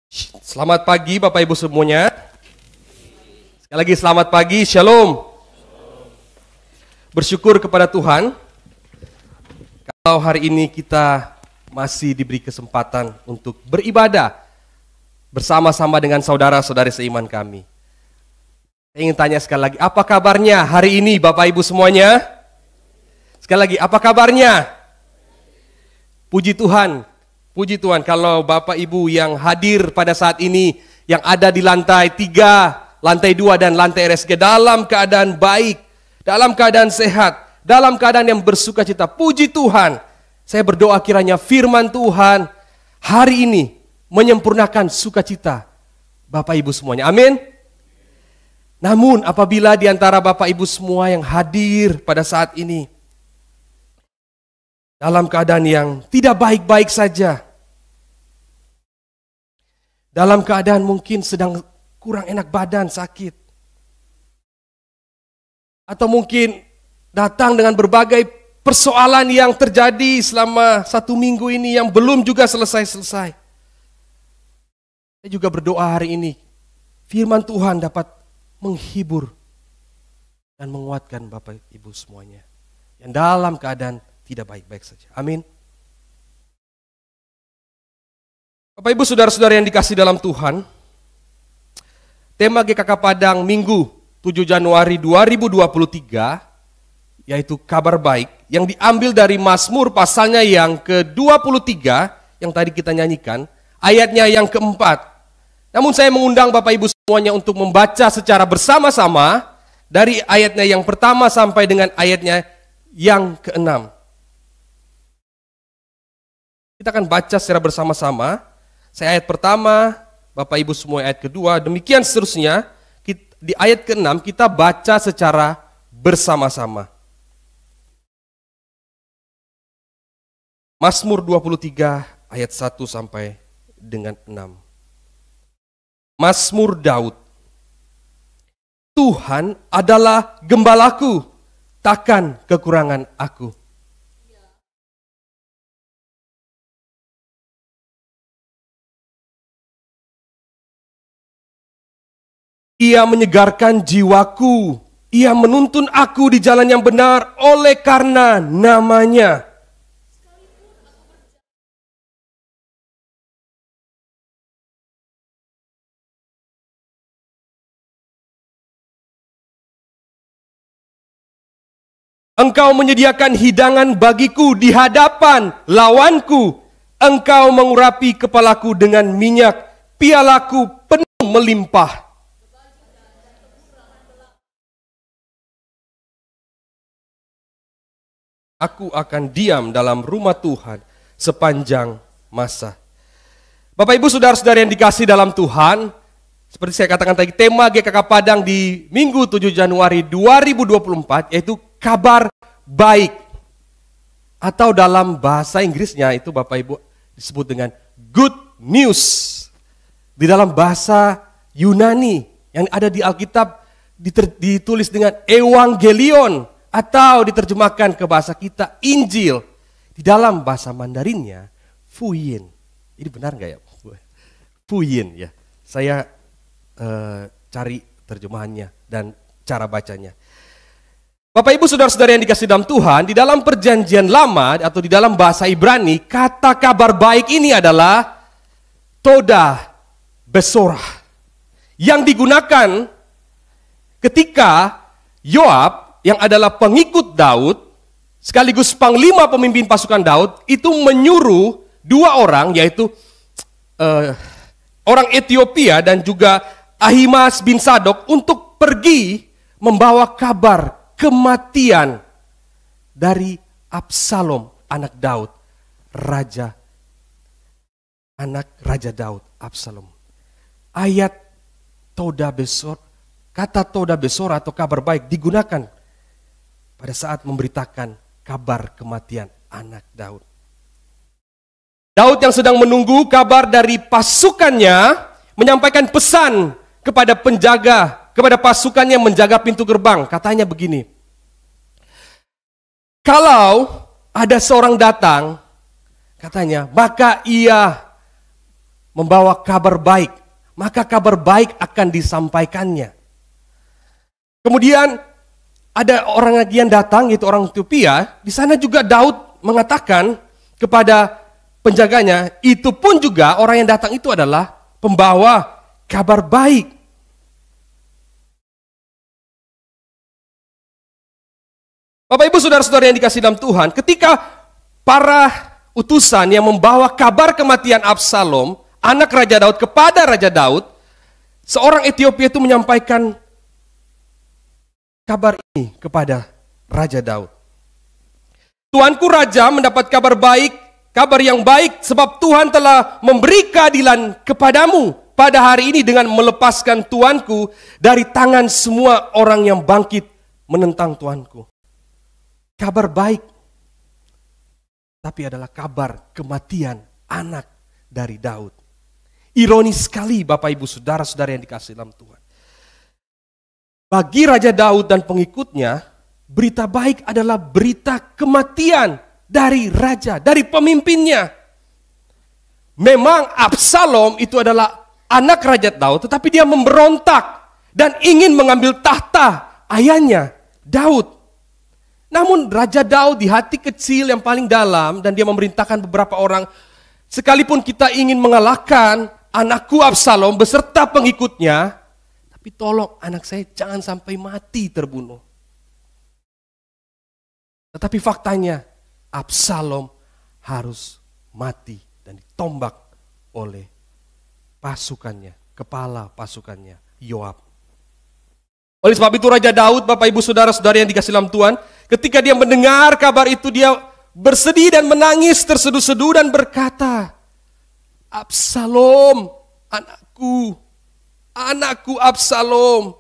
Selamat pagi Bapak Ibu semuanya. Sekali lagi selamat pagi, Shalom. Bersyukur kepada Tuhan kalau hari ini kita masih diberi kesempatan untuk beribadah bersama-sama dengan saudara-saudari seiman kami. Saya ingin tanya sekali lagi, apa kabarnya hari ini Bapak Ibu semuanya? Sekali lagi, apa kabarnya? Puji Tuhan. Puji Tuhan, kalau Bapak Ibu yang hadir pada saat ini, yang ada di lantai 3, lantai 2 dan lantai RSG dalam keadaan baik, dalam keadaan sehat, dalam keadaan yang bersuka cita. Puji Tuhan, saya berdoa kiranya firman Tuhan hari ini menyempurnakan sukacita Bapak Ibu semuanya. Amin. Namun apabila di antara Bapak Ibu semua yang hadir pada saat ini dalam keadaan yang tidak baik-baik saja, dalam keadaan mungkin sedang kurang enak badan, sakit, atau mungkin datang dengan berbagai persoalan yang terjadi selama 1 minggu ini yang belum juga selesai-selesai. Saya juga berdoa hari ini firman Tuhan dapat menghibur dan menguatkan Bapak Ibu semuanya yang dalam keadaan tidak baik-baik saja. Amin. Bapak Ibu saudara-saudara yang dikasih dalam Tuhan, tema GKK Padang Minggu 7 Januari 2023 yaitu kabar baik yang diambil dari Mazmur pasalnya yang ke-23 yang tadi kita nyanyikan, ayatnya yang keempat. Namun saya mengundang Bapak Ibu semuanya untuk membaca secara bersama-sama dari ayatnya yang pertama sampai dengan ayatnya yang ke-6. Kita akan baca secara bersama-sama. Saya ayat pertama, Bapak Ibu semua ayat kedua, demikian seterusnya. Di ayat ke-6 kita baca secara bersama-sama. Mazmur 23 ayat 1 sampai dengan 6. Mazmur Daud. Tuhan adalah gembalaku, takkan kekurangan aku. Ia menyegarkan jiwaku, ia menuntun aku di jalan yang benar oleh karena namanya. Engkau menyediakan hidangan bagiku di hadapan lawanku. Engkau mengurapi kepalaku dengan minyak, pialaku penuh melimpah. Aku akan diam dalam rumah Tuhan sepanjang masa. Bapak Ibu saudara-saudara yang dikasih dalam Tuhan, seperti saya katakan tadi, tema GKK Padang di Minggu 7 Januari 2024 yaitu kabar baik. Atau dalam bahasa Inggrisnya itu Bapak Ibu disebut dengan good news. Di dalam bahasa Yunani yang ada di Alkitab ditulis dengan evangelion. Atau diterjemahkan ke bahasa kita, Injil. Di dalam bahasa Mandarinnya, Fuyin. Ini benar nggak ya? Fuyin ya. Saya cari terjemahannya dan cara bacanya. Bapak Ibu saudara-saudara yang dikasih dalam Tuhan, di dalam perjanjian lama atau di dalam bahasa Ibrani, kata kabar baik ini adalah Toda Besorah. Yang digunakan ketika Yoab yang adalah pengikut Daud, sekaligus panglima pemimpin pasukan Daud, itu menyuruh 2 orang, yaitu orang Ethiopia dan juga Ahimaaz bin Sadok untuk pergi membawa kabar kematian dari Absalom, anak Daud, anak Raja Daud, Absalom. Ayat Toda Besor, kata Toda Besor atau kabar baik digunakan pada saat memberitakan kabar kematian anak Daud. Daud yang sedang menunggu kabar dari pasukannya menyampaikan pesan kepada penjaga, kepada pasukannya menjaga pintu gerbang. Katanya begini, kalau ada seorang datang, katanya, maka ia membawa kabar baik, maka kabar baik akan disampaikannya. Kemudian ada orang lagi yang datang, yaitu orang Ethiopia. Di sana juga Daud mengatakan kepada penjaganya, itu pun juga orang yang datang itu adalah pembawa kabar baik. Bapak Ibu saudara-saudara yang dikasihi dalam Tuhan, ketika para utusan yang membawa kabar kematian Absalom, anak Raja Daud, kepada Raja Daud, seorang Ethiopia itu menyampaikan kabar ini kepada Raja Daud. Tuanku Raja mendapat kabar baik, kabar yang baik, sebab Tuhan telah memberi keadilan kepadamu pada hari ini dengan melepaskan tuanku dari tangan semua orang yang bangkit menentang tuanku. Kabar baik, tapi adalah kabar kematian anak dari Daud. Ironis sekali Bapak Ibu saudara-saudara yang dikasihi dalam Tuhan. Bagi Raja Daud dan pengikutnya, berita baik adalah berita kematian dari raja, dari pemimpinnya. Memang Absalom itu adalah anak Raja Daud, tetapi dia memberontak dan ingin mengambil tahta ayahnya, Daud. Namun Raja Daud di hati kecil yang paling dalam, dan dia memerintahkan beberapa orang, sekalipun kita ingin mengalahkan anakku Absalom beserta pengikutnya, tapi tolong anak saya jangan sampai mati terbunuh. Tetapi faktanya Absalom harus mati dan ditombak oleh pasukannya, kepala pasukannya, Yoab. Oleh sebab itu Raja Daud, Bapak Ibu saudara-saudara yang dikasihi dalam Tuhan, ketika dia mendengar kabar itu, dia bersedih dan menangis terseduh-seduh dan berkata, Absalom, anakku Absalom,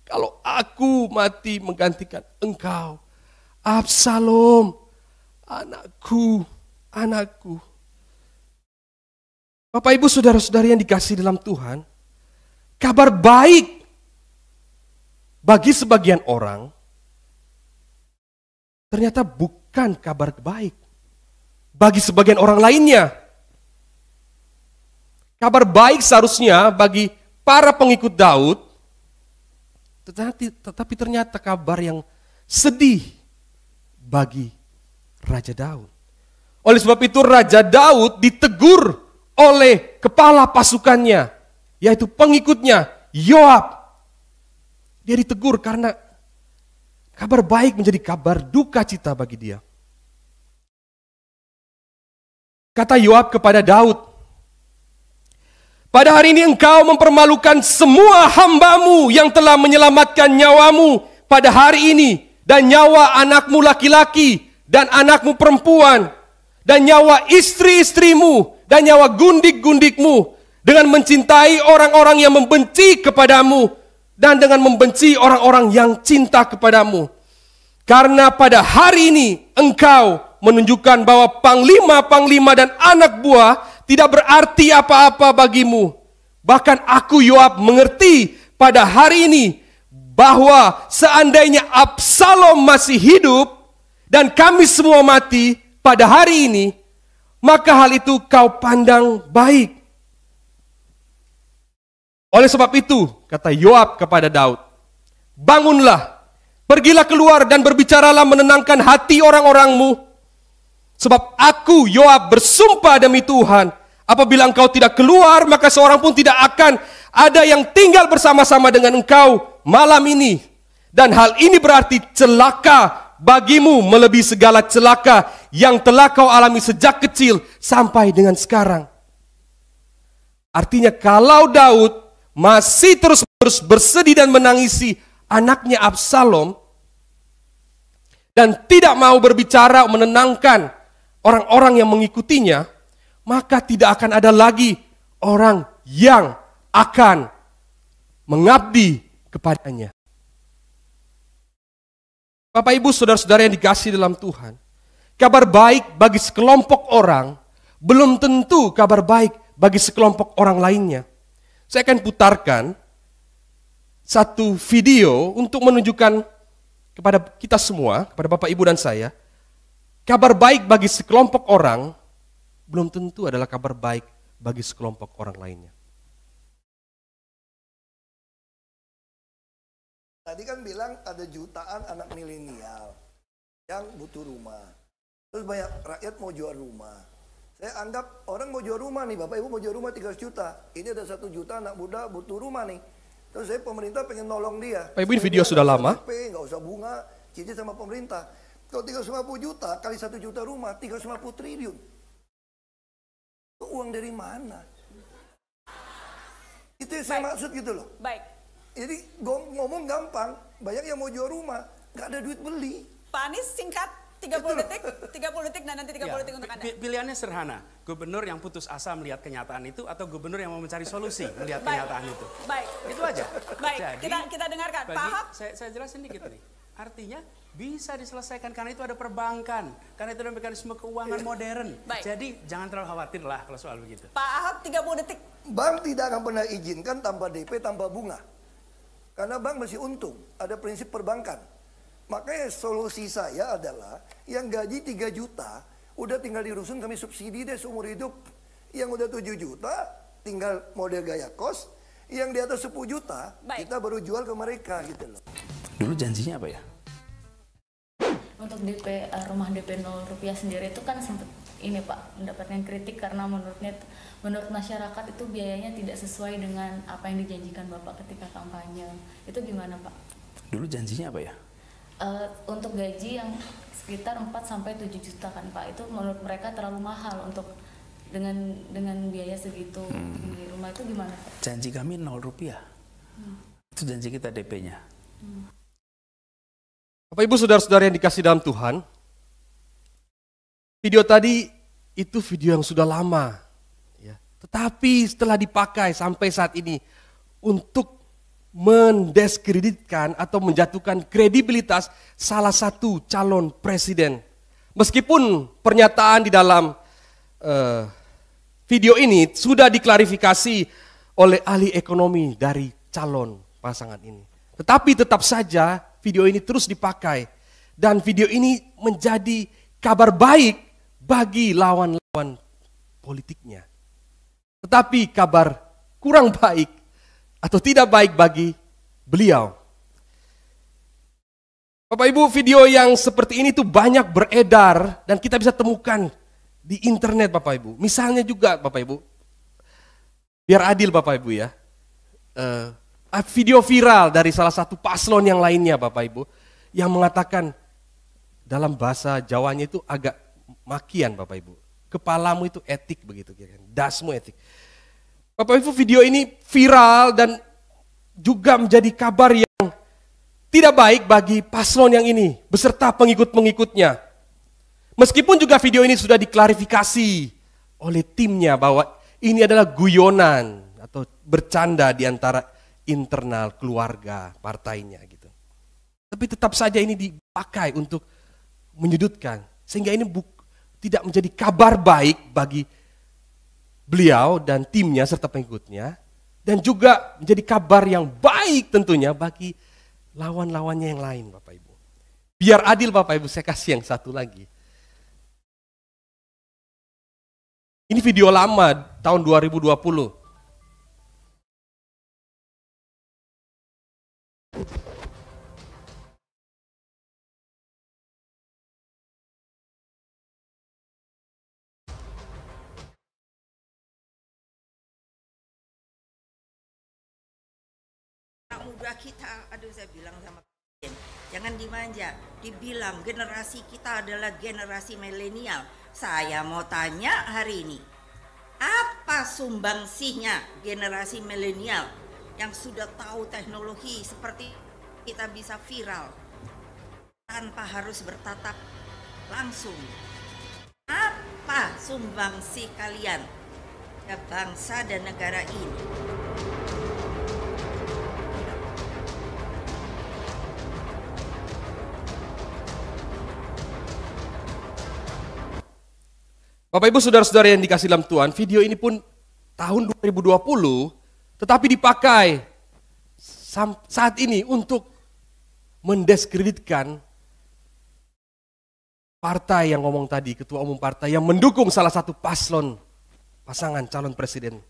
kalau aku mati menggantikan engkau. Absalom, anakku. Bapak Ibu saudara-saudara yang dikasihi dalam Tuhan, kabar baik bagi sebagian orang ternyata bukan kabar baik bagi sebagian orang lainnya. Kabar baik seharusnya bagi para pengikut Daud, tetapi ternyata kabar yang sedih bagi Raja Daud. Oleh sebab itu Raja Daud ditegur oleh kepala pasukannya, yaitu pengikutnya, Yoab. Dia ditegur karena kabar baik menjadi kabar duka cita bagi dia. Kata Yoab kepada Daud, pada hari ini engkau mempermalukan semua hambamu yang telah menyelamatkan nyawamu pada hari ini, dan nyawa anakmu laki-laki dan anakmu perempuan, dan nyawa istri-istrimu dan nyawa gundik-gundikmu, dengan mencintai orang-orang yang membenci kepadamu dan dengan membenci orang-orang yang cinta kepadamu. Karena pada hari ini engkau menunjukkan bahwa panglima-panglima dan anak buah tidak berarti apa-apa bagimu. Bahkan aku Yoab mengerti pada hari ini bahwa seandainya Absalom masih hidup dan kami semua mati pada hari ini, maka hal itu kau pandang baik. Oleh sebab itu, kata Yoab kepada Daud, bangunlah, pergilah keluar dan berbicaralah menenangkan hati orang-orangmu. Sebab aku Yoab bersumpah demi Tuhan, apabila engkau tidak keluar, maka seorang pun tidak akan ada yang tinggal bersama-sama dengan engkau malam ini. Dan hal ini berarti celaka bagimu melebihi segala celaka yang telah kau alami sejak kecil sampai dengan sekarang. Artinya kalau Daud masih terus bersedih dan menangisi anaknya Absalom dan tidak mau berbicara menenangkan orang-orang yang mengikutinya, maka tidak akan ada lagi orang yang akan mengabdi kepadanya. Bapak Ibu saudara-saudara yang dikasihi dalam Tuhan, kabar baik bagi sekelompok orang belum tentu kabar baik bagi sekelompok orang lainnya. Saya akan putarkan satu video untuk menunjukkan kepada kita semua, kepada Bapak Ibu dan saya, kabar baik bagi sekelompok orang belum tentu adalah kabar baik bagi sekelompok orang lainnya. Tadi kan bilang ada jutaan anak milenial yang butuh rumah. Terus banyak rakyat mau jual rumah. Saya anggap orang mau jual rumah nih, Bapak Ibu mau jual rumah 300 juta. Ini ada 1 juta anak muda butuh rumah nih. Terus saya pemerintah pengen nolong dia. Pak Ibu, ini video sudah lama. Nggak usah bunga, cicil sama pemerintah. Kalau 350 juta kali 1 juta rumah, 350 triliun. Itu uang dari mana? Itu yang saya maksud gitu loh. Baik. Jadi ngomong gampang, banyak yang mau jual rumah, nggak ada duit beli. Pak Anies singkat, 30 detik dan nanti 30 detik untuk Anda. Pilihannya sederhana, gubernur yang putus asa melihat kenyataan itu atau gubernur yang mau mencari solusi melihat kenyataan itu. Baik. Itu aja. Baik, Jadi, kita dengarkan. Pak Ahok. Saya jelasin dikit nih. Artinya bisa diselesaikan karena itu ada perbankan, karena itu ada mekanisme keuangan modern. Baik. Jadi jangan terlalu khawatir lah kalau soal begitu. Pak Ahok 30 detik. Bank tidak akan pernah izinkan tanpa DP, tanpa bunga. Karena bank masih untung, ada prinsip perbankan. Makanya solusi saya adalah yang gaji 3 juta, udah tinggal dirusun kami subsidi deh seumur hidup. Yang udah 7 juta, tinggal model gaya kos. Yang di atas 10 juta, Baik. kita baru jual ke mereka gitu loh. Dulu janjinya apa ya? Untuk DP rumah DP 0 rupiah sendiri itu kan sempat ini Pak mendapatkan kritik karena menurut masyarakat itu biayanya tidak sesuai dengan apa yang dijanjikan Bapak ketika kampanye. Itu gimana Pak? Dulu janjinya apa ya? Untuk gaji yang sekitar 4 sampai 7 juta kan Pak, itu menurut mereka terlalu mahal untuk dengan biaya segitu di rumah. Itu gimana Pak? Janji kami 0 rupiah. Itu janji kita DP-nya. Bapak Ibu saudara-saudara yang dikasih dalam Tuhan, video tadi itu video yang sudah lama, ya. Tetapi setelah dipakai sampai saat ini untuk mendiskreditkan atau menjatuhkan kredibilitas salah satu calon presiden. Meskipun pernyataan di dalam video ini sudah diklarifikasi oleh ahli ekonomi dari calon pasangan ini. Tetapi tetap saja video ini terus dipakai dan video ini menjadi kabar baik bagi lawan-lawan politiknya. Tetapi kabar kurang baik atau tidak baik bagi beliau. Bapak Ibu, video yang seperti ini tuh banyak beredar dan kita bisa temukan di internet Bapak Ibu. Misalnya juga Bapak Ibu, biar adil Bapak Ibu ya, video viral dari salah satu paslon yang lainnya Bapak Ibu, yang mengatakan dalam bahasa Jawanya itu agak makian Bapak Ibu. Kepalamu itu etik begitu, dasmu etik. Bapak Ibu, video ini viral dan juga menjadi kabar yang tidak baik bagi paslon yang ini beserta pengikut-pengikutnya. Meskipun juga video ini sudah diklarifikasi oleh timnya bahwa ini adalah guyonan atau bercanda di antara internal keluarga partainya gitu. Tapi tetap saja ini dipakai untuk menyudutkan sehingga ini tidak menjadi kabar baik bagi beliau dan timnya serta pengikutnya, dan juga menjadi kabar yang baik tentunya bagi lawan-lawannya yang lain Bapak Ibu. Biar adil Bapak Ibu, saya kasih yang satu lagi. Ini video lama tahun 2020. Anak muda kita, aduh saya bilang sama kalian, jangan dimanja, dibilang generasi kita adalah generasi milenial. Saya mau tanya hari ini, apa sumbangsihnya generasi milenial yang sudah tahu teknologi seperti kita bisa viral tanpa harus bertatap langsung? Apa sumbangsih kalian ke bangsa dan negara ini? Bapak Ibu saudara-saudara yang dikasih dalam Tuhan, video ini pun tahun 2020 tetapi dipakai saat ini untuk mendiskreditkan partai yang ngomong tadi, ketua umum partai yang mendukung salah satu paslon pasangan calon presiden.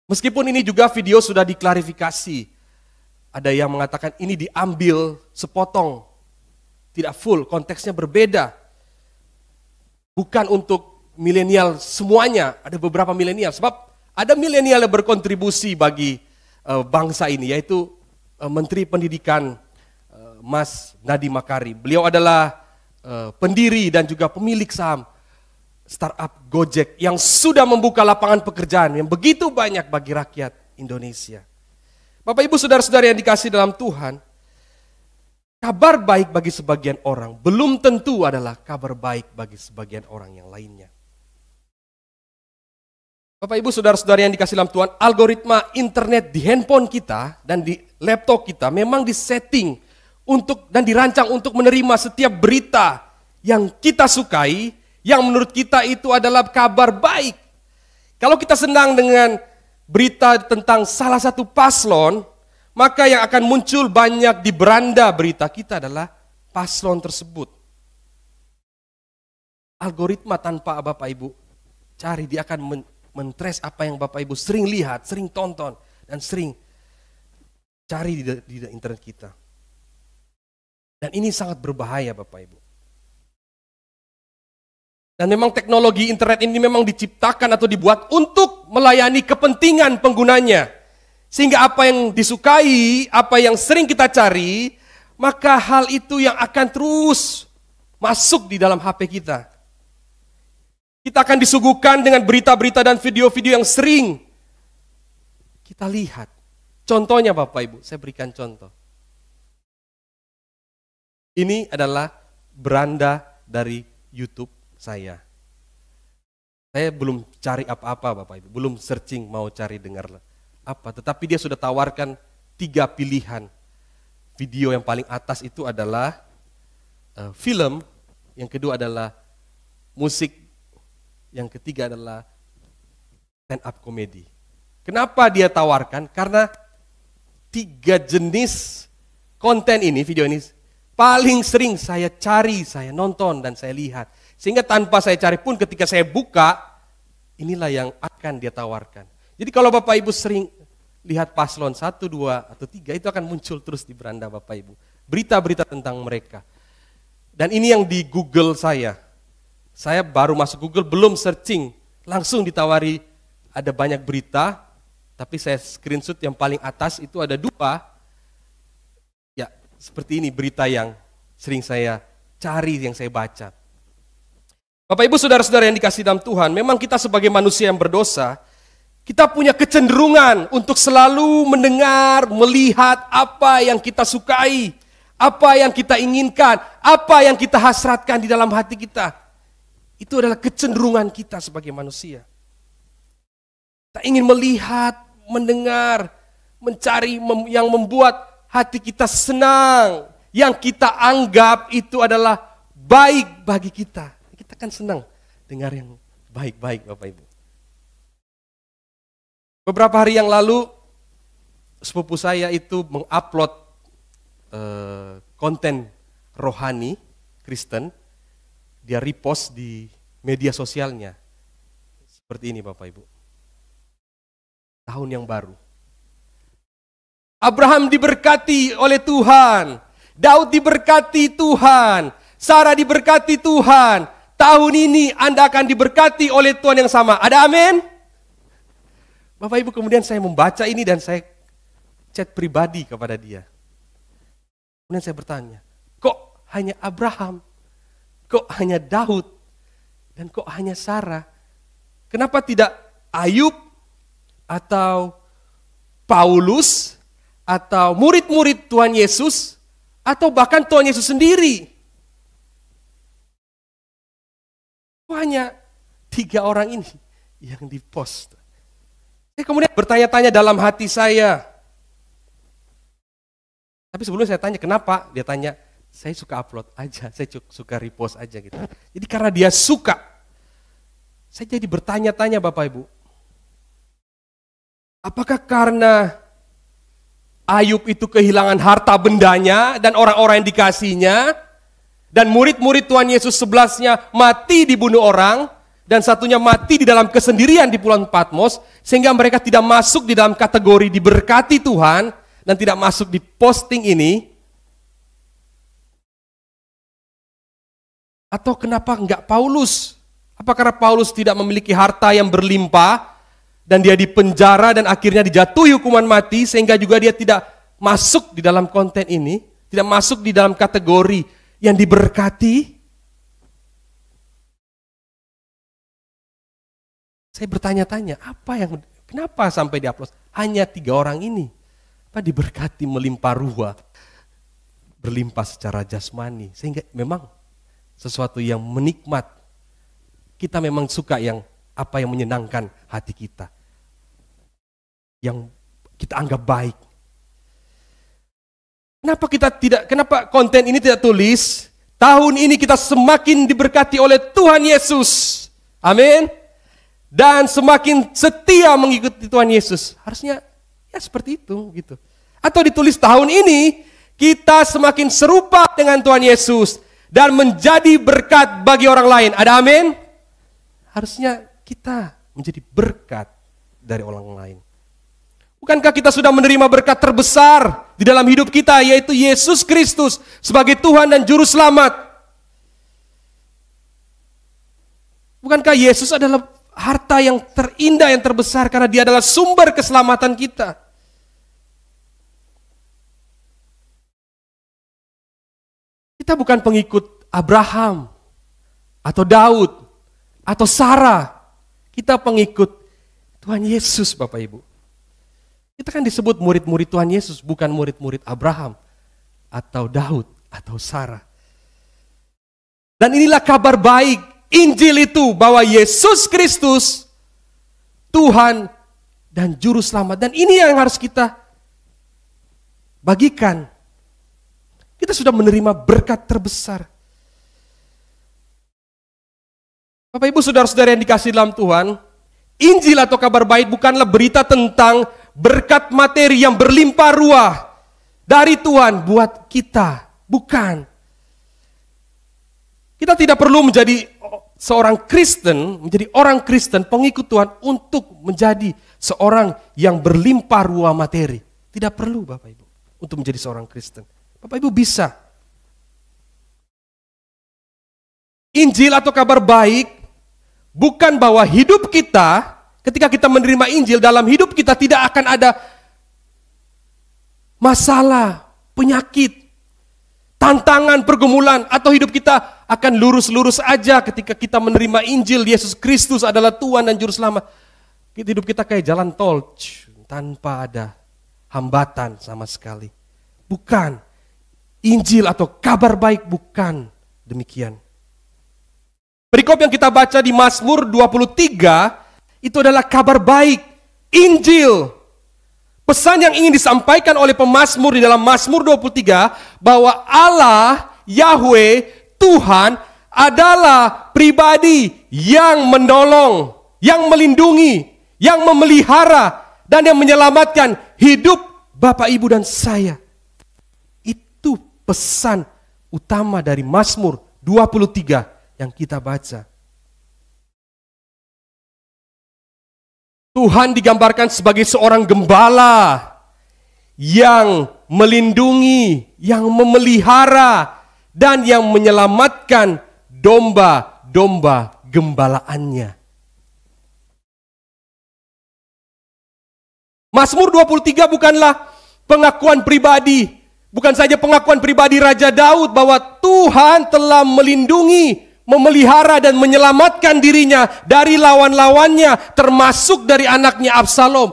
Meskipun ini juga video sudah diklarifikasi. Ada yang mengatakan ini diambil sepotong, tidak full, konteksnya berbeda. Bukan untuk milenial semuanya, ada beberapa milenial. Sebab ada milenial yang berkontribusi bagi bangsa ini, yaitu Menteri Pendidikan Mas Nadiem Makarim. Beliau adalah pendiri dan juga pemilik saham startup Gojek yang sudah membuka lapangan pekerjaan yang begitu banyak bagi rakyat Indonesia. Bapak Ibu saudara-saudara yang dikasihi dalam Tuhan, kabar baik bagi sebagian orang belum tentu adalah kabar baik bagi sebagian orang yang lainnya. Bapak Ibu saudara-saudara yang dikasihi dalam Tuhan, algoritma internet di handphone kita dan di laptop kita memang disetting untuk dan dirancang untuk menerima setiap berita yang kita sukai, yang menurut kita itu adalah kabar baik. Kalau kita senang dengan berita tentang salah satu paslon, maka yang akan muncul banyak di beranda berita kita adalah paslon tersebut. Algoritma tanpa Bapak Ibu cari, dia akan men-trace apa yang Bapak Ibu sering lihat, sering tonton, dan sering cari di internet kita. Dan ini sangat berbahaya Bapak Ibu. Dan memang teknologi internet ini memang diciptakan atau dibuat untuk melayani kepentingan penggunanya. Sehingga apa yang disukai, apa yang sering kita cari, maka hal itu yang akan terus masuk di dalam HP kita. Kita akan disuguhkan dengan berita-berita dan video-video yang sering kita lihat. Contohnya Bapak Ibu, saya berikan contoh. Ini adalah beranda dari YouTube saya. Saya belum cari apa-apa Bapak Ibu, belum searching mau cari dengar apa, tetapi dia sudah tawarkan 3 pilihan. Video yang paling atas itu adalah film, yang kedua adalah musik, yang ketiga adalah stand up comedy. Kenapa dia tawarkan? Karena 3 jenis konten ini, video ini paling sering saya cari, saya nonton dan saya lihat. Sehingga tanpa saya cari pun ketika saya buka, inilah yang akan dia tawarkan. Jadi kalau Bapak Ibu sering lihat paslon 1, 2, atau 3, itu akan muncul terus di beranda Bapak Ibu. Berita-berita tentang mereka. Dan ini yang di Google saya. Saya baru masuk Google, belum searching. Langsung ditawari ada banyak berita, tapi saya screenshot yang paling atas itu ada 2. Ya, seperti ini berita yang sering saya cari, yang saya baca. Bapak Ibu saudara-saudara yang dikasihi dalam Tuhan, memang kita sebagai manusia yang berdosa, kita punya kecenderungan untuk selalu mendengar, melihat apa yang kita sukai, apa yang kita inginkan, apa yang kita hasratkan di dalam hati kita. Itu adalah kecenderungan kita sebagai manusia. Kita ingin melihat, mendengar, mencari yang membuat hati kita senang, yang kita anggap itu adalah baik bagi kita. Kita kan senang dengar yang baik-baik Bapak Ibu. Beberapa hari yang lalu sepupu saya itu mengupload konten rohani Kristen, dia repost di media sosialnya. Seperti ini Bapak Ibu. Tahun yang baru. Abraham diberkati oleh Tuhan, Daud diberkati Tuhan, Sarah diberkati Tuhan. Tahun ini Anda akan diberkati oleh Tuhan yang sama. Ada amin? Bapak Ibu, kemudian saya membaca ini dan saya chat pribadi kepada dia. Kemudian saya bertanya, kok hanya Abraham? Kok hanya Daud? Dan kok hanya Sarah? Kenapa tidak Ayub atau Paulus atau murid-murid Tuhan Yesus atau bahkan Tuhan Yesus sendiri? Hanya 3 orang ini yang dipost. Saya kemudian bertanya-tanya dalam hati saya. Tapi sebelum saya tanya kenapa, dia tanya, saya suka upload aja, saya suka repost aja gitu. Jadi karena dia suka, saya jadi bertanya-tanya Bapak Ibu. Apakah karena Ayub itu kehilangan harta bendanya dan orang-orang yang dikasihnya, dan murid-murid Tuhan Yesus 11-nya mati dibunuh orang, dan satunya mati di dalam kesendirian di Pulau Patmos, sehingga mereka tidak masuk di dalam kategori diberkati Tuhan dan tidak masuk di posting ini? Atau kenapa enggak Paulus? Apa karena Paulus tidak memiliki harta yang berlimpah dan dia dipenjara dan akhirnya dijatuhi hukuman mati sehingga juga dia tidak masuk di dalam konten ini, tidak masuk di dalam kategori yang diberkati? Saya bertanya-tanya, kenapa sampai diupload? Hanya 3 orang ini. Apa diberkati melimpah ruah, berlimpah secara jasmani, sehingga memang sesuatu yang menikmat. Kita memang suka apa yang menyenangkan hati kita, yang kita anggap baik. Kenapa konten ini tidak tulis, tahun ini kita semakin diberkati oleh Tuhan Yesus. Amin. Dan semakin setia mengikuti Tuhan Yesus. Harusnya ya seperti itu gitu. Atau ditulis tahun ini kita semakin serupa dengan Tuhan Yesus dan menjadi berkat bagi orang lain. Ada amin? Harusnya kita menjadi berkat dari orang lain. Bukankah kita sudah menerima berkat terbesar di dalam hidup kita, yaitu Yesus Kristus sebagai Tuhan dan Juru Selamat? Bukankah Yesus adalah harta yang terindah, yang terbesar, karena Dia adalah sumber keselamatan kita? Kita bukan pengikut Abraham atau Daud atau Sarah. Kita pengikut Tuhan Yesus, Bapak Ibu. Kita kan disebut murid-murid Tuhan Yesus, bukan murid-murid Abraham atau Daud atau Sarah. Dan inilah kabar baik Injil itu, bahwa Yesus Kristus Tuhan dan Juru Selamat. Dan ini yang harus kita bagikan. Kita sudah menerima berkat terbesar. Bapak Ibu saudara-saudara yang dikasihi dalam Tuhan, Injil atau kabar baik bukanlah berita tentang berkat materi yang berlimpah ruah dari Tuhan buat kita. Bukan. Kita tidak perlu menjadi seorang Kristen, menjadi orang Kristen, pengikut Tuhan untuk menjadi seorang yang berlimpah ruah materi. Tidak perlu Bapak Ibu untuk menjadi seorang Kristen. Bapak Ibu bisa. Injil atau kabar baik bukan bahwa hidup kita, ketika kita menerima Injil, dalam hidup kita tidak akan ada masalah, penyakit, tantangan, pergumulan, atau hidup kita akan lurus-lurus aja ketika kita menerima Injil. Yesus Kristus adalah Tuhan dan Juru Selamat. Hidup kita kayak jalan tol, tanpa ada hambatan sama sekali. Bukan. Injil atau kabar baik bukan demikian. Perikop yang kita baca di Mazmur 23 itu adalah kabar baik, Injil. Pesan yang ingin disampaikan oleh pemazmur di dalam Mazmur 23 bahwa Allah, Yahweh, Tuhan adalah pribadi yang menolong, yang melindungi, yang memelihara, dan yang menyelamatkan hidup Bapak, Ibu, dan saya. Itu pesan utama dari Mazmur 23 yang kita baca. Tuhan digambarkan sebagai seorang gembala yang melindungi, yang memelihara, dan yang menyelamatkan domba-domba gembalaannya. Mazmur 23 bukanlah pengakuan pribadi, bukan saja pengakuan pribadi Raja Daud bahwa Tuhan telah melindungi, memelihara dan menyelamatkan dirinya dari lawan-lawannya, termasuk dari anaknya Absalom.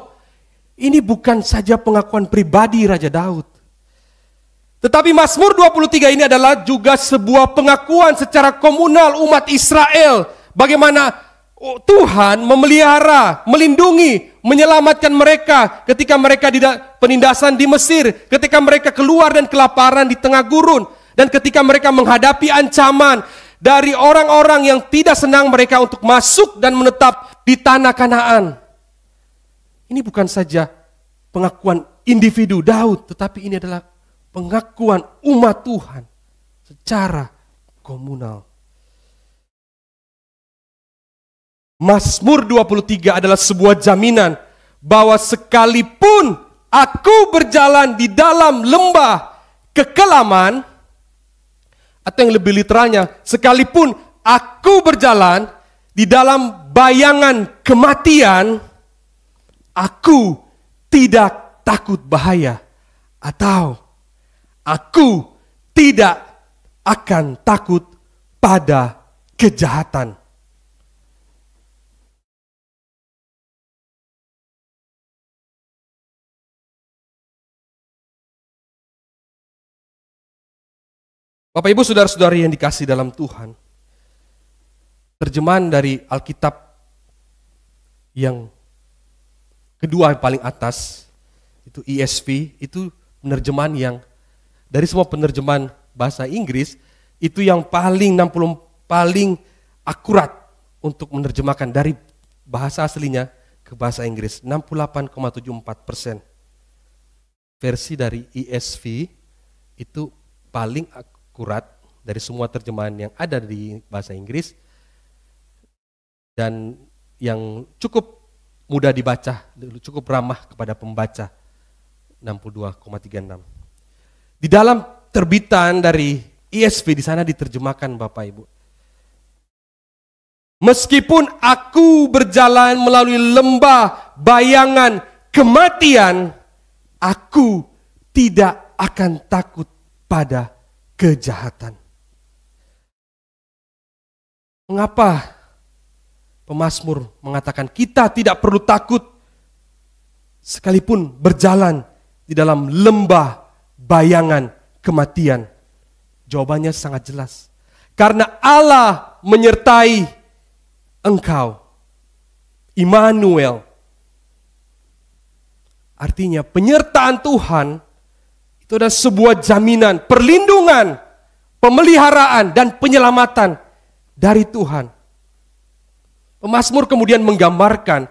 Ini bukan saja pengakuan pribadi Raja Daud. Tetapi Mazmur 23 ini adalah juga sebuah pengakuan secara komunal umat Israel. Bagaimana Tuhan memelihara, melindungi, menyelamatkan mereka ketika mereka di penindasan di Mesir, ketika mereka keluar dan kelaparan di tengah gurun, dan ketika mereka menghadapi ancaman dari orang-orang yang tidak senang mereka untuk masuk dan menetap di tanah Kanaan. Ini bukan saja pengakuan individu Daud, tetapi ini adalah pengakuan umat Tuhan secara komunal. Mazmur 23 adalah sebuah jaminan bahwa sekalipun aku berjalan di dalam lembah kekelaman, atau yang lebih literalnya, sekalipun aku berjalan di dalam bayangan kematian, aku tidak takut bahaya, atau aku tidak akan takut pada kejahatan. Bapak Ibu saudara-saudari yang dikasihi dalam Tuhan, terjemahan dari Alkitab yang kedua yang paling atas, itu ESV, itu penerjemahan yang dari semua penerjemahan bahasa Inggris, itu yang paling akurat untuk menerjemahkan dari bahasa aslinya ke bahasa Inggris, 68,74%. Versi dari ESV itu paling akurat dari semua terjemahan yang ada di bahasa Inggris dan yang cukup mudah dibaca, cukup ramah kepada pembaca, 62,36. Di dalam terbitan dari ESV di sana diterjemahkan Bapak Ibu. Meskipun aku berjalan melalui lembah bayangan kematian, aku tidak akan takut pada kejahatan. Mengapa pemazmur mengatakan kita tidak perlu takut sekalipun berjalan di dalam lembah bayangan kematian? Jawabannya sangat jelas. Karena Allah menyertai engkau. Immanuel. Artinya penyertaan Tuhan itu adalah sebuah jaminan, perlindungan, pemeliharaan, dan penyelamatan dari Tuhan. Pemazmur kemudian menggambarkan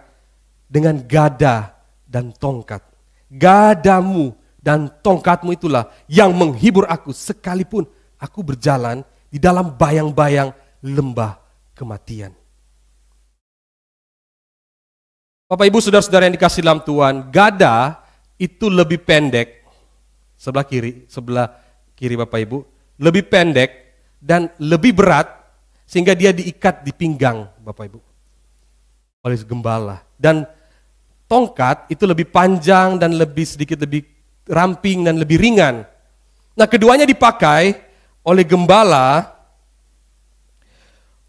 dengan gada dan tongkat. Gadamu dan tongkatmu itulah yang menghibur aku sekalipun aku berjalan di dalam bayang-bayang lembah kematian. Bapak Ibu saudara-saudara yang dikasihi dalam Tuhan, gada itu lebih pendek. Sebelah kiri Bapak Ibu, lebih pendek dan lebih berat sehingga dia diikat di pinggang Bapak Ibu oleh gembala. Dan tongkat itu lebih panjang dan sedikit lebih ramping dan lebih ringan. Nah, keduanya dipakai oleh gembala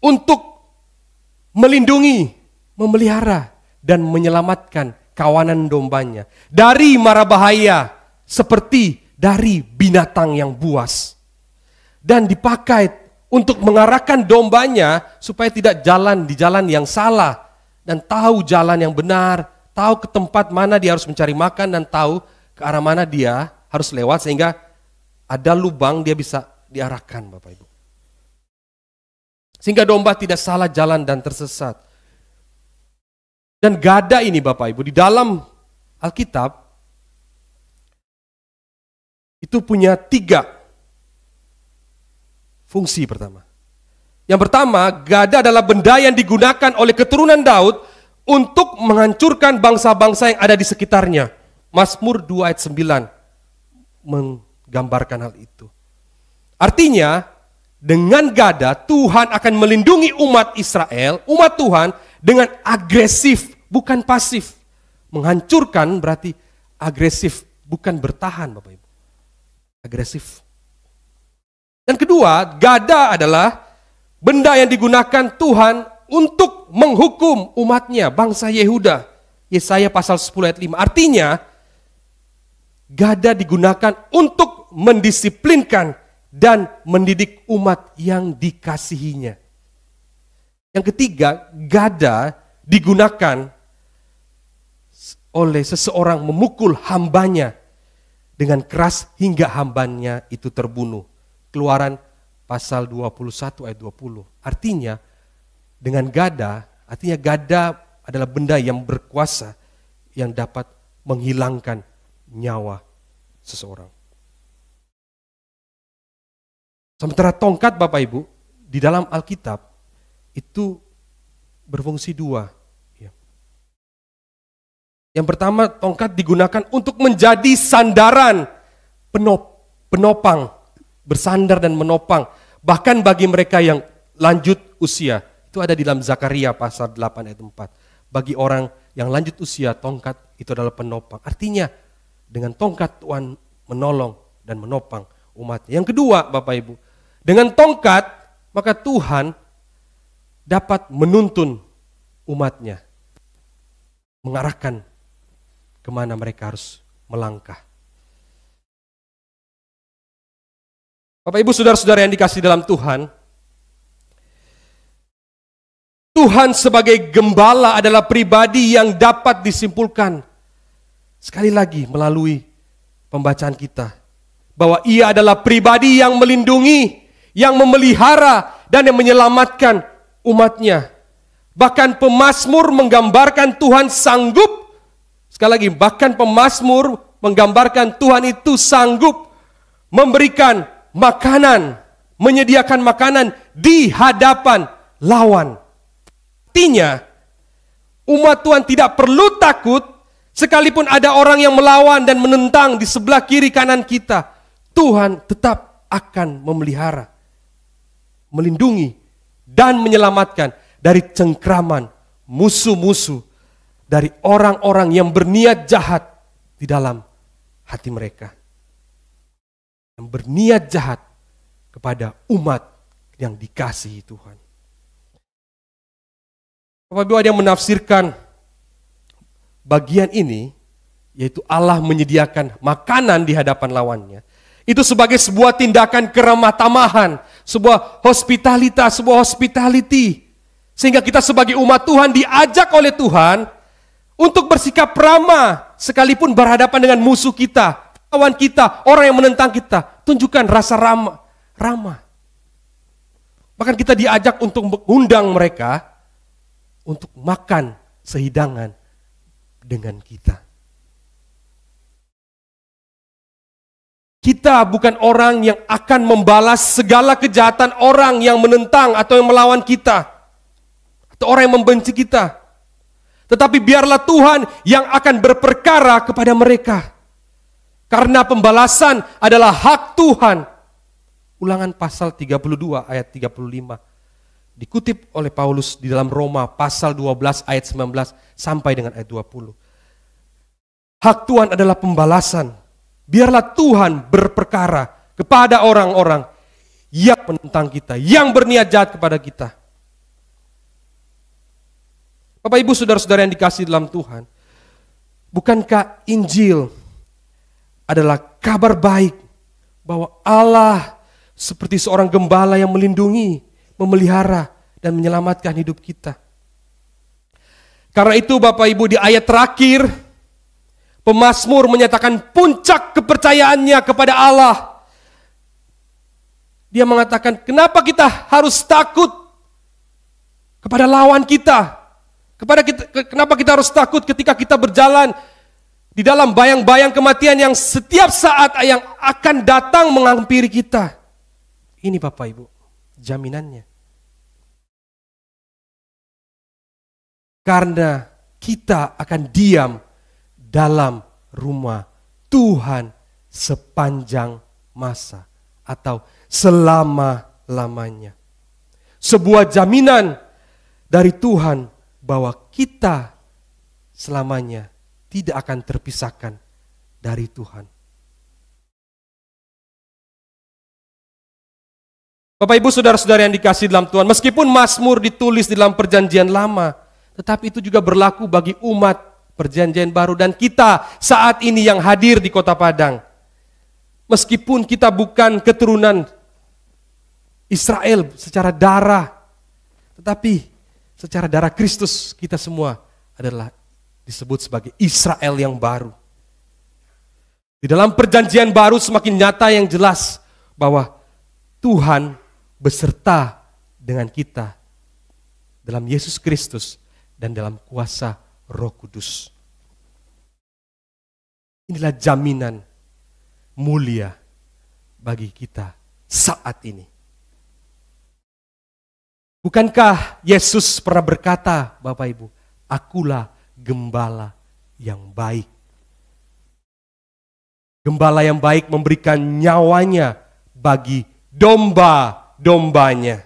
untuk melindungi, memelihara dan menyelamatkan kawanan dombanya dari mara bahaya seperti dari binatang yang buas, dan dipakai untuk mengarahkan dombanya supaya tidak jalan di jalan yang salah dan tahu jalan yang benar, tahu ke tempat mana dia harus mencari makan dan tahu ke arah mana dia harus lewat sehingga ada lubang dia bisa diarahkan Bapak Ibu. Sehingga domba tidak salah jalan dan tersesat. Dan gada ini Bapak Ibu di dalam Alkitab itu punya 3 fungsi pertama. Yang pertama, gada adalah benda yang digunakan oleh keturunan Daud untuk menghancurkan bangsa-bangsa yang ada di sekitarnya. Mazmur 2 ayat 9 menggambarkan hal itu. Artinya, dengan gada Tuhan akan melindungi umat Israel, umat Tuhan dengan agresif, bukan pasif. Menghancurkan berarti agresif, bukan bertahan Bapak Ibu. Agresif. Dan kedua, gada adalah benda yang digunakan Tuhan untuk menghukum umatnya, bangsa Yehuda. Yesaya pasal 10 ayat 5. Artinya, gada digunakan untuk mendisiplinkan dan mendidik umat yang dikasihinya. Yang ketiga, gada digunakan oleh seseorang memukul hambanya dengan keras hingga hambanya itu terbunuh. Keluaran pasal 21 ayat 20. Artinya dengan gada, artinya gada adalah benda yang berkuasa yang dapat menghilangkan nyawa seseorang. Sementara tongkat Bapak Ibu di dalam Alkitab itu berfungsi dua. Yang pertama, tongkat digunakan untuk menjadi sandaran, penopang, bersandar dan menopang. Bahkan bagi mereka yang lanjut usia. Itu ada di dalam Zakaria pasal 8 ayat 4. Bagi orang yang lanjut usia, tongkat itu adalah penopang. Artinya, dengan tongkat Tuhan menolong dan menopang umatnya. Yang kedua, Bapak Ibu, dengan tongkat, maka Tuhan dapat menuntun umatnya. Mengarahkan kemana mereka harus melangkah. Bapak Ibu saudara-saudara yang dikasihi dalam Tuhan, Tuhan sebagai gembala adalah pribadi yang dapat disimpulkan sekali lagi melalui pembacaan kita, bahwa ia adalah pribadi yang melindungi, yang memelihara dan yang menyelamatkan umatnya. Bahkan pemazmur menggambarkan Tuhan sanggup. Sekali lagi, bahkan pemazmur menggambarkan Tuhan itu sanggup memberikan makanan, menyediakan makanan di hadapan lawan. Artinya, umat Tuhan tidak perlu takut sekalipun ada orang yang melawan dan menentang di sebelah kiri kanan kita. Tuhan tetap akan memelihara, melindungi, dan menyelamatkan dari cengkraman musuh-musuh, dari orang-orang yang berniat jahat di dalam hati mereka. Yang berniat jahat kepada umat yang dikasihi Tuhan. Bapak Ibu, ada yang menafsirkan bagian ini, yaitu Allah menyediakan makanan di hadapan lawannya. Itu sebagai sebuah tindakan keramah tamahan, sebuah hospitality. Sehingga kita sebagai umat Tuhan diajak oleh Tuhan untuk bersikap ramah sekalipun berhadapan dengan musuh kita, lawan kita, orang yang menentang kita. Tunjukkan rasa ramah. Bahkan kita diajak untuk mengundang mereka untuk makan sehidangan dengan kita. Kita bukan orang yang akan membalas segala kejahatan orang yang menentang atau yang melawan kita, atau orang yang membenci kita. Tetapi biarlah Tuhan yang akan berperkara kepada mereka. Karena pembalasan adalah hak Tuhan. Ulangan pasal 32 ayat 35. Dikutip oleh Paulus di dalam Roma pasal 12 ayat 19 sampai dengan ayat 20. Hak Tuhan adalah pembalasan. Biarlah Tuhan berperkara kepada orang-orang yang menentang kita, yang berniat jahat kepada kita. Bapak Ibu saudara-saudara yang dikasihi dalam Tuhan, bukankah Injil adalah kabar baik bahwa Allah seperti seorang gembala yang melindungi, memelihara, dan menyelamatkan hidup kita. Karena itu Bapak Ibu, di ayat terakhir, pemazmur menyatakan puncak kepercayaannya kepada Allah. Dia mengatakan, kenapa kita harus takut kepada lawan kita? Kenapa kita harus takut ketika kita berjalan di dalam bayang-bayang kematian yang setiap saat yang akan datang menghampiri kita? Ini Bapak Ibu, jaminannya. Karena kita akan diam dalam rumah Tuhan sepanjang masa atau selama-lamanya. Sebuah jaminan dari Tuhan bahwa kita selamanya tidak akan terpisahkan dari Tuhan. Bapak Ibu saudara-saudara yang dikasihi dalam Tuhan, meskipun Mazmur ditulis di dalam perjanjian lama, tetapi itu juga berlaku bagi umat perjanjian baru dan kita saat ini yang hadir di Kota Padang. Meskipun kita bukan keturunan Israel secara darah, tetapi secara darah Kristus kita semua adalah disebut sebagai Israel yang baru. Di dalam perjanjian baru semakin nyata yang jelas bahwa Tuhan beserta dengan kita dalam Yesus Kristus dan dalam kuasa Roh Kudus. Inilah jaminan mulia bagi kita saat ini. Bukankah Yesus pernah berkata, Bapak Ibu, akulah gembala yang baik. Gembala yang baik memberikan nyawanya bagi domba-dombanya.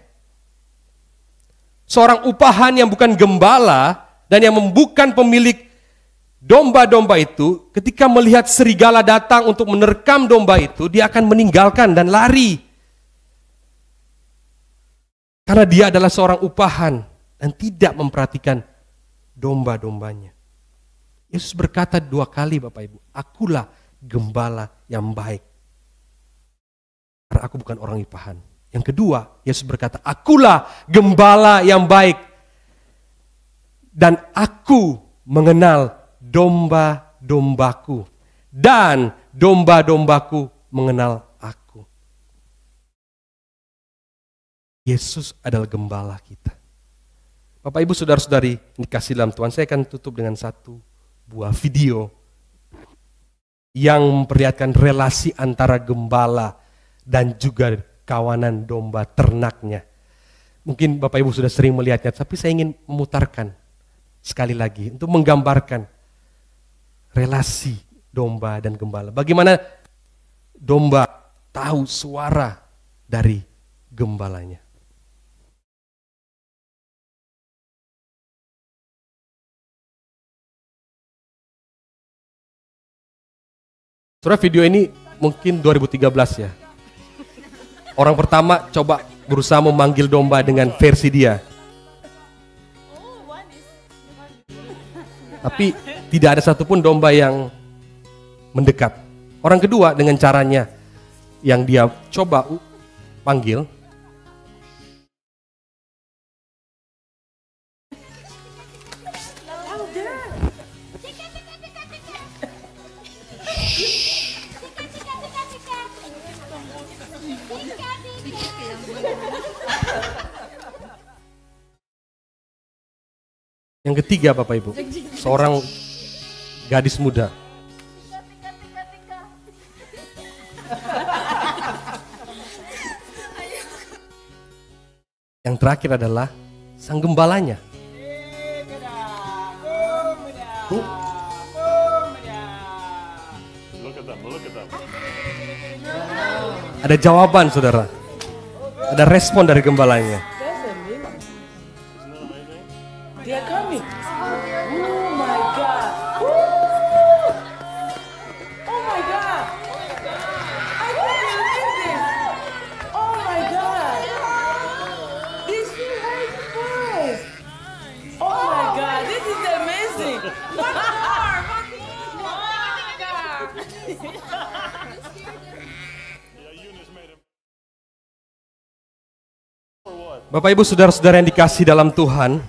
Seorang upahan yang bukan gembala dan yang bukan pemilik domba-domba itu, ketika melihat serigala datang untuk menerkam domba itu, dia akan meninggalkan dan lari. Karena dia adalah seorang upahan dan tidak memperhatikan domba-dombanya. Yesus berkata 2 kali, Bapak Ibu, akulah gembala yang baik. Karena aku bukan orang upahan. Yang kedua, Yesus berkata, akulah gembala yang baik. Dan aku mengenal domba-dombaku. Dan domba-dombaku mengenal aku. Yesus adalah gembala kita. Bapak Ibu saudara-saudari dikasih dalam Tuhan, saya akan tutup dengan satu buah video yang memperlihatkan relasi antara gembala dan juga kawanan domba ternaknya. Mungkin Bapak Ibu sudah sering melihatnya, tapi saya ingin memutarkan sekali lagi untuk menggambarkan relasi domba dan gembala. Bagaimana domba tahu suara dari gembalanya. Saudara, video ini mungkin 2013 ya. Orang pertama coba berusaha memanggil domba dengan versi dia. Tapi tidak ada satupun domba yang mendekat. Orang kedua dengan caranya yang dia coba panggil. Yang ketiga Bapak Ibu, seorang gadis muda. Yang terakhir adalah sang gembalanya. Ada jawaban saudara, ada respon dari gembalanya. They are coming. Oh my God. Oh my God. I can't believe this. Oh my God. These two heard first. Oh my God. This is amazing. One more. Bapak Ibu saudara-saudara yang dikasih dalam Tuhan,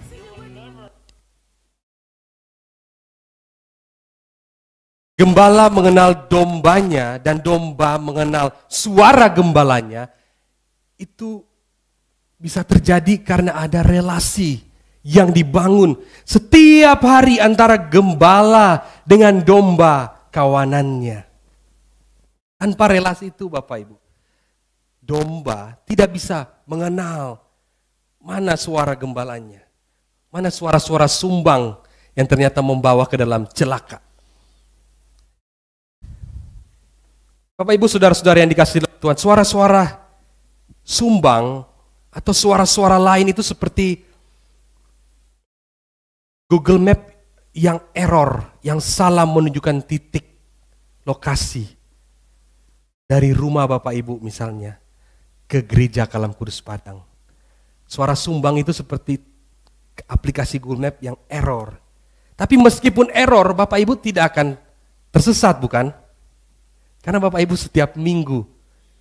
gembala mengenal dombanya dan domba mengenal suara gembalanya, itu bisa terjadi karena ada relasi yang dibangun setiap hari antara gembala dengan domba kawanannya. Tanpa relasi itu Bapak Ibu, domba tidak bisa mengenal mana suara gembalanya, mana suara-suara sumbang yang ternyata membawa ke dalam celaka. Bapak Ibu saudara-saudara yang dikasihi Tuhan, suara-suara sumbang atau suara-suara lain itu seperti Google Map yang error, yang salah menunjukkan titik lokasi dari rumah Bapak Ibu misalnya ke gereja Kalam Kudus Padang. Suara sumbang itu seperti aplikasi Google Map yang error. Tapi meskipun error, Bapak Ibu tidak akan tersesat, bukan? Karena Bapak Ibu setiap minggu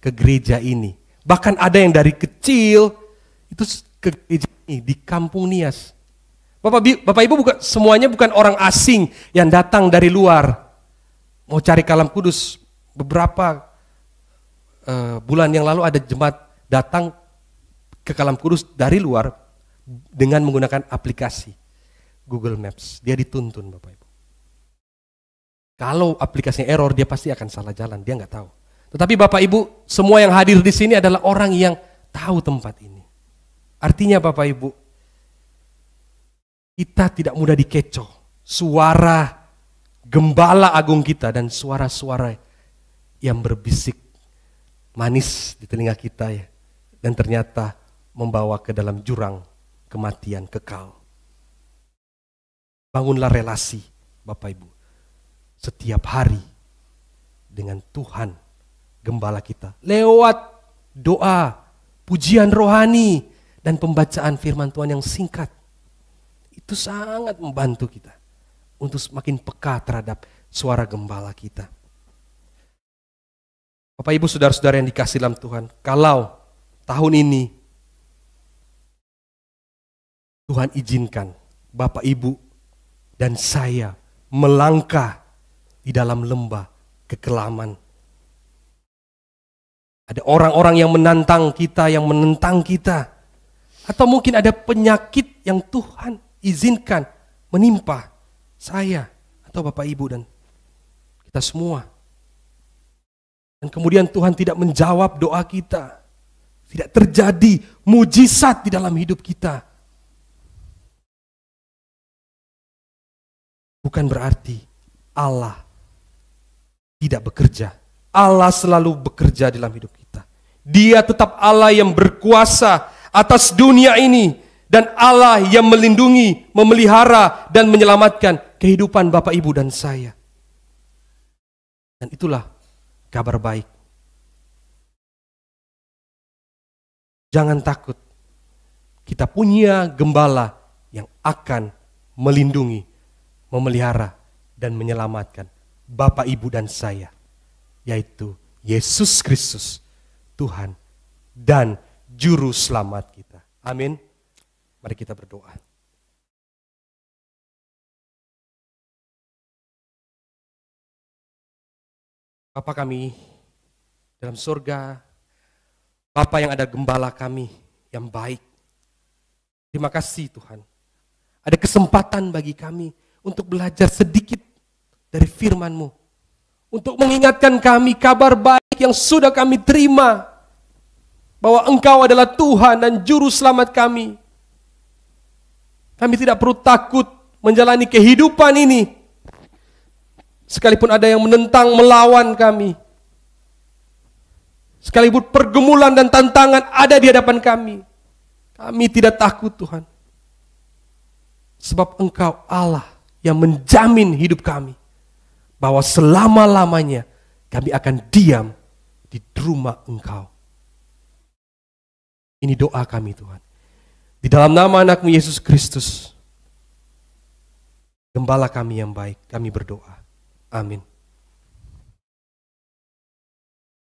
ke gereja ini. Bahkan ada yang dari kecil itu ke gereja ini di Kampung Nias. Bapak Ibu semuanya bukan orang asing yang datang dari luar mau cari Kalam Kudus. Beberapa bulan yang lalu ada jemaat datang ke Kalam Kudus dari luar dengan menggunakan aplikasi Google Maps. Dia dituntun Bapak Ibu. Kalau aplikasinya error, dia pasti akan salah jalan, dia nggak tahu. Tetapi Bapak Ibu, semua yang hadir di sini adalah orang yang tahu tempat ini. Artinya Bapak Ibu, kita tidak mudah dikecoh. Suara gembala agung kita dan suara-suara yang berbisik manis di telinga kita ya. Dan ternyata membawa ke dalam jurang kematian kekal. Bangunlah relasi Bapak Ibu setiap hari dengan Tuhan gembala kita. Lewat doa, pujian rohani, dan pembacaan firman Tuhan yang singkat. Itu sangat membantu kita untuk semakin peka terhadap suara gembala kita. Bapak Ibu saudara-saudara yang dikasihi dalam Tuhan, kalau tahun ini Tuhan izinkan Bapak Ibu dan saya melangkah di dalam lembah kekelaman. Ada orang-orang yang menantang kita, yang menentang kita. Atau mungkin ada penyakit yang Tuhan izinkan menimpa saya atau Bapak Ibu dan kita semua. Dan kemudian Tuhan tidak menjawab doa kita. Tidak terjadi mujizat di dalam hidup kita. Bukan berarti Allah tidak bekerja. Allah selalu bekerja dalam hidup kita. Dia tetap Allah yang berkuasa atas dunia ini. Dan Allah yang melindungi, memelihara, dan menyelamatkan kehidupan Bapak Ibu dan saya. Dan itulah kabar baik. Jangan takut. Kita punya gembala yang akan melindungi, memelihara, dan menyelamatkan Bapak, Ibu, dan saya. Yaitu Yesus Kristus, Tuhan dan Juru Selamat kita. Amin. Mari kita berdoa. Bapa kami dalam surga, Bapa yang ada gembala kami yang baik. Terima kasih Tuhan. Ada kesempatan bagi kami untuk belajar sedikit dari firman-Mu. Untuk mengingatkan kami kabar baik yang sudah kami terima. Bahwa Engkau adalah Tuhan dan Juru Selamat kami. Kami tidak perlu takut menjalani kehidupan ini. Sekalipun ada yang menentang, melawan kami. Sekalipun pergumulan dan tantangan ada di hadapan kami. Kami tidak takut Tuhan. Sebab Engkau Allah yang menjamin hidup kami. Bahwa selama-lamanya kami akan diam di rumah Engkau. Ini doa kami Tuhan. Di dalam nama anak-Mu Yesus Kristus. Gembala kami yang baik, kami berdoa. Amin.